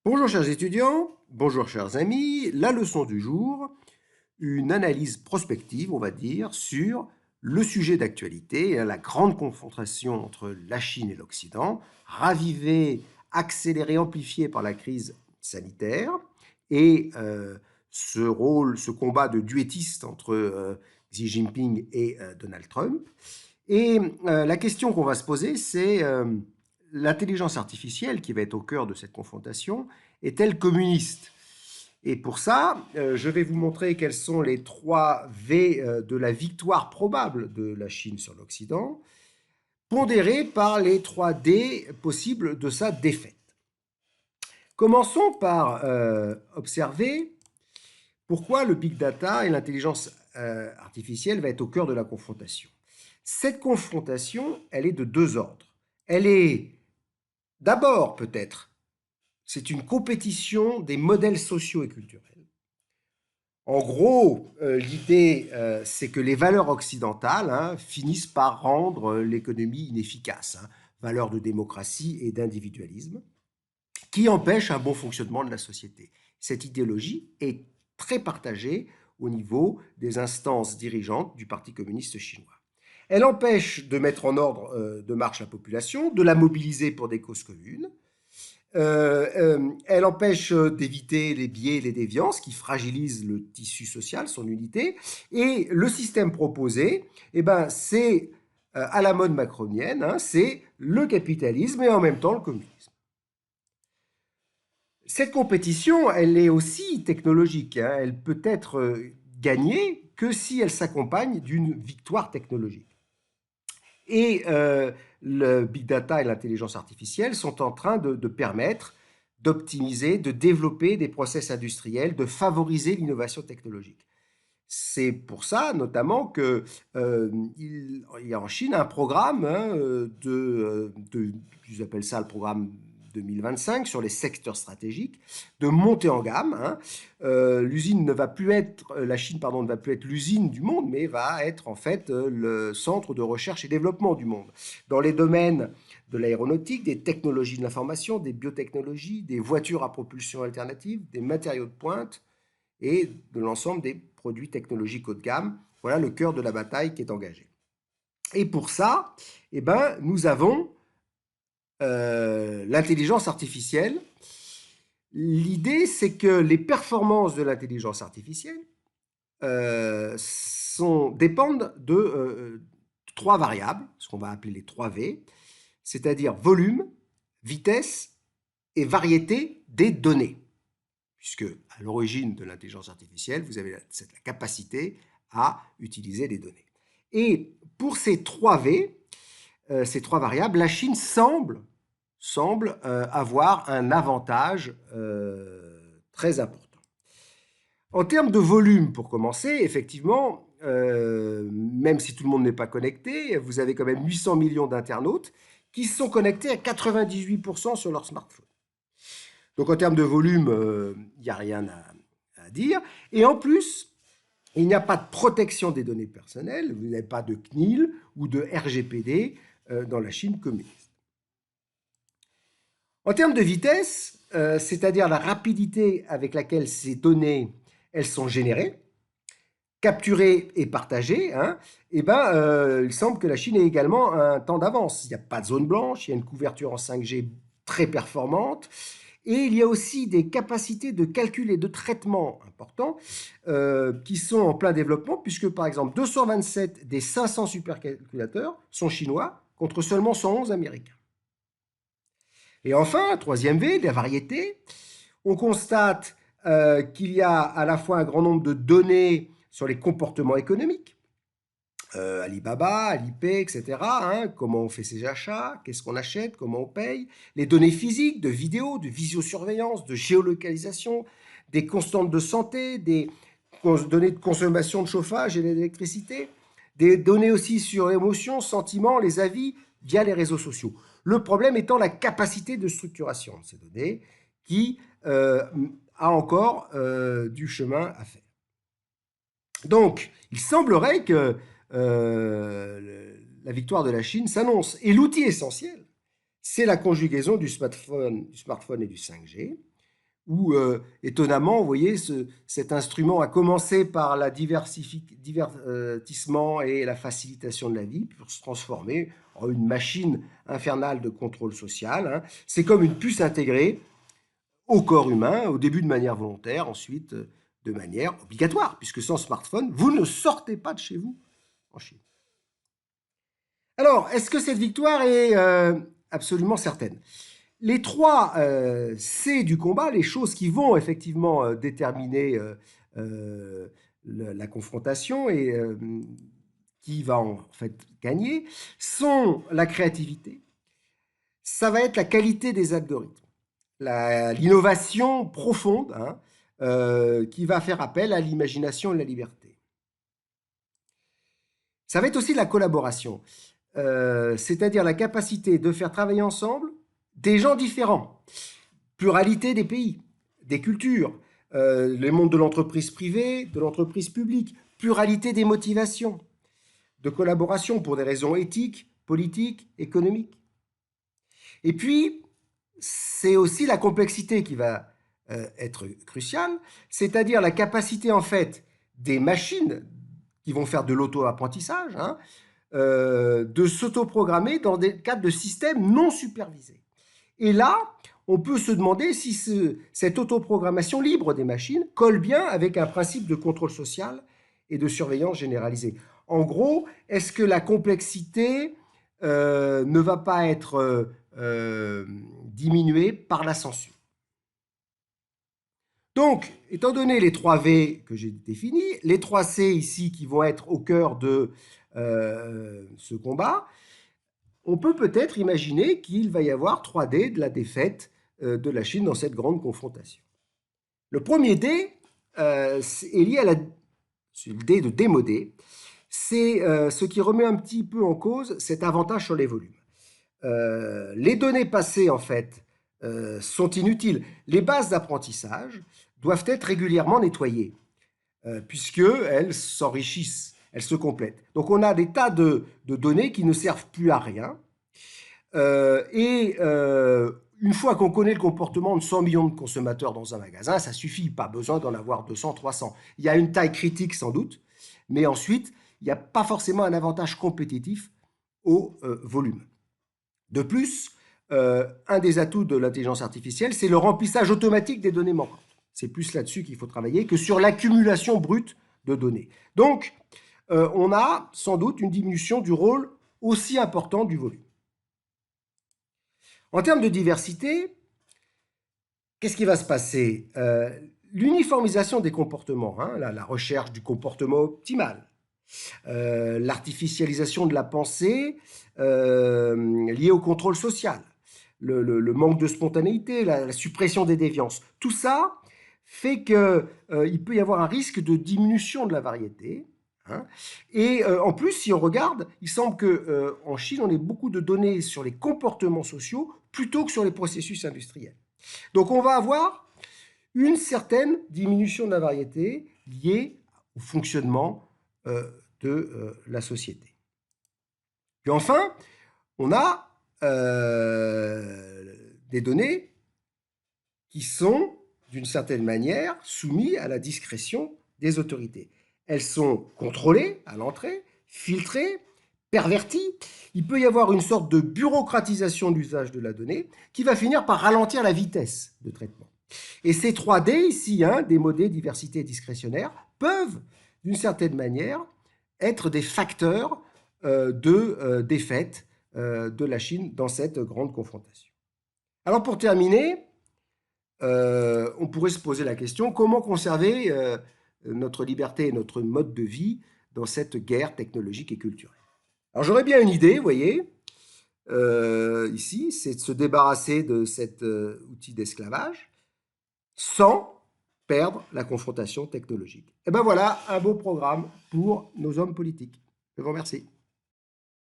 Bonjour chers étudiants, bonjour chers amis. La leçon du jour, une analyse prospective, on va dire, sur le sujet d'actualité, la grande confrontation entre la Chine et l'Occident, ravivée, accélérée, amplifiée par la crise sanitaire, et ce combat de duettiste entre Xi Jinping et Donald Trump. Et la question qu'on va se poser, c'est l'intelligence artificielle qui va être au cœur de cette confrontation, est-elle communiste? Et pour ça, je vais vous montrer quels sont les 3 V de la victoire probable de la Chine sur l'Occident, pondérés par les 3 D possibles de sa défaite. Commençons par observer pourquoi le big data et l'intelligence artificielle va être au cœur de la confrontation. Cette confrontation, elle est de 2 ordres. Elle est d'abord peut-être, c'est une compétition des modèles sociaux et culturels. En gros, l'idée, c'est que les valeurs occidentales finissent par rendre l'économie inefficace, valeurs de démocratie et d'individualisme, qui empêchent un bon fonctionnement de la société. Cette idéologie est très partagée au niveau des instances dirigeantes du Parti communiste chinois. Elle empêche de mettre en ordre de marche la population, de la mobiliser pour des causes communes. Elle empêche d'éviter les biais et les déviances qui fragilisent le tissu social, son unité. Et le système proposé, eh ben, c'est à la mode macronienne, c'est le capitalisme et en même temps le communisme. Cette compétition, elle est aussi technologique. Elle peut être gagnée que si elle s'accompagne d'une victoire technologique. Et le big data et l'intelligence artificielle sont en train de permettre d'optimiser, de développer des process industriels, de favoriser l'innovation technologique. C'est pour ça, notamment, qu'il y a en Chine un programme ils appellent ça le programme 2025 sur les secteurs stratégiques, de montée en gamme. L'usine ne va plus être, la Chine, pardon, ne va plus être l'usine du monde, mais va être en fait le centre de recherche et développement du monde. Dans les domaines de l'aéronautique, des technologies de l'information, des biotechnologies, des voitures à propulsion alternative, des matériaux de pointe, et de l'ensemble des produits technologiques haut de gamme. Voilà le cœur de la bataille qui est engagé. Et pour ça, eh ben, nous avons l'intelligence artificielle. L'idée, c'est que les performances de l'intelligence artificielle dépendent de 3 variables, ce qu'on va appeler les 3 V, c'est-à-dire volume, vitesse et variété des données. Puisque à l'origine de l'intelligence artificielle, vous avez la capacité à utiliser les données. Et pour ces 3 V, ces 3 variables, la Chine semble avoir un avantage très important. En termes de volume, pour commencer, effectivement, même si tout le monde n'est pas connecté, vous avez quand même 800 millions d'internautes qui sont connectés à 98% sur leur smartphone. Donc en termes de volume, il n'y a rien à dire. Et en plus, il n'y a pas de protection des données personnelles, vous n'avez pas de CNIL ou de RGPD dans la Chine communiste. En termes de vitesse, c'est-à-dire la rapidité avec laquelle ces données elles sont générées, capturées et partagées, il semble que la Chine ait également un temps d'avance. Il n'y a pas de zone blanche, il y a une couverture en 5G très performante. Et il y a aussi des capacités de calcul et de traitement importants qui sont en plein développement, puisque par exemple 227 des 500 supercalculateurs sont chinois contre seulement 111 américains. Et enfin, troisième V, la variété. On constate qu'il y a à la fois un grand nombre de données sur les comportements économiques, Alibaba, Alipay, etc. Comment on fait ses achats, qu'est-ce qu'on achète, comment on paye, les données physiques de vidéo, de visiosurveillance, de géolocalisation, des constantes de santé, des données de consommation de chauffage et d'électricité, des données aussi sur l'émotion, sentiments, les avis via les réseaux sociaux. Le problème étant la capacité de structuration de ces données qui a encore du chemin à faire. Donc, il semblerait que la victoire de la Chine s'annonce. Et l'outil essentiel, c'est la conjugaison du smartphone et du 5G. où, étonnamment, vous voyez, cet instrument a commencé par la divertissement et la facilitation de la vie pour se transformer en une machine infernale de contrôle social, hein. C'est comme une puce intégrée au corps humain, au début de manière volontaire, ensuite de manière obligatoire, puisque sans smartphone, vous ne sortez pas de chez vous en Chine. Alors, est-ce que cette victoire est absolument certaine? Les trois C du combat, les choses qui vont effectivement déterminer la confrontation et qui va en fait gagner, sont la créativité, ça va être la qualité des algorithmes, l'innovation profonde, hein, qui va faire appel à l'imagination et la liberté. Ça va être aussi la collaboration, c'est-à-dire la capacité de faire travailler ensemble des gens différents, pluralité des pays, des cultures, les mondes de l'entreprise privée, de l'entreprise publique, pluralité des motivations, de collaboration pour des raisons éthiques, politiques, économiques. Et puis, c'est aussi la complexité qui va être cruciale, c'est-à-dire la capacité en fait des machines qui vont faire de l'auto-apprentissage, hein, de s'autoprogrammer dans des cadres de systèmes non supervisés. Et là, on peut se demander si cette autoprogrammation libre des machines colle bien avec un principe de contrôle social et de surveillance généralisée. En gros, est-ce que la complexité ne va pas être diminuée par la censure? Donc, étant donné les 3 V que j'ai définis, les 3 C ici qui vont être au cœur de ce combat, on peut peut-être imaginer qu'il va y avoir 3 D de la défaite de la Chine dans cette grande confrontation. Le premier D est lié à le D de démodé. C'est ce qui remet un petit peu en cause cet avantage sur les volumes. Les données passées, en fait, sont inutiles. Les bases d'apprentissage doivent être régulièrement nettoyées, puisqu'elles s'enrichissent, elles se complètent. Donc on a des tas de données qui ne servent plus à rien. Une fois qu'on connaît le comportement de 100 millions de consommateurs dans un magasin, ça suffit, pas besoin d'en avoir 200, 300. Il y a une taille critique sans doute, mais ensuite, il n'y a pas forcément un avantage compétitif au volume. De plus, un des atouts de l'intelligence artificielle, c'est le remplissage automatique des données manquantes. C'est plus là-dessus qu'il faut travailler que sur l'accumulation brute de données. Donc, on a sans doute une diminution du rôle aussi important du volume. En termes de diversité, qu'est-ce qui va se passer? L'uniformisation des comportements, hein, la recherche du comportement optimal, l'artificialisation de la pensée liée au contrôle social, le manque de spontanéité, la suppression des déviances. Tout ça fait qu'il peut y avoir un risque de diminution de la variété. Hein. Et en plus, si on regarde, il semble qu'en Chine, on ait beaucoup de données sur les comportements sociaux plutôt que sur les processus industriels. Donc on va avoir une certaine diminution de la variété liée au fonctionnement de la société. Puis enfin, on a des données qui sont, d'une certaine manière, soumises à la discrétion des autorités. Elles sont contrôlées à l'entrée, filtrées, perverties. Il peut y avoir une sorte de bureaucratisation de l'usage de la donnée qui va finir par ralentir la vitesse de traitement. Et ces 3 D ici, hein, démodé, diversité et discrétionnaire, peuvent, d'une certaine manière, être des facteurs de défaite de la Chine dans cette grande confrontation. Alors pour terminer, on pourrait se poser la question, comment conserver notre liberté et notre mode de vie dans cette guerre technologique et culturelle? Alors j'aurais bien une idée, vous voyez, ici, c'est de se débarrasser de cet outil d'esclavage sans perdre la confrontation technologique. Et bien voilà un beau programme pour nos hommes politiques. Je vous remercie.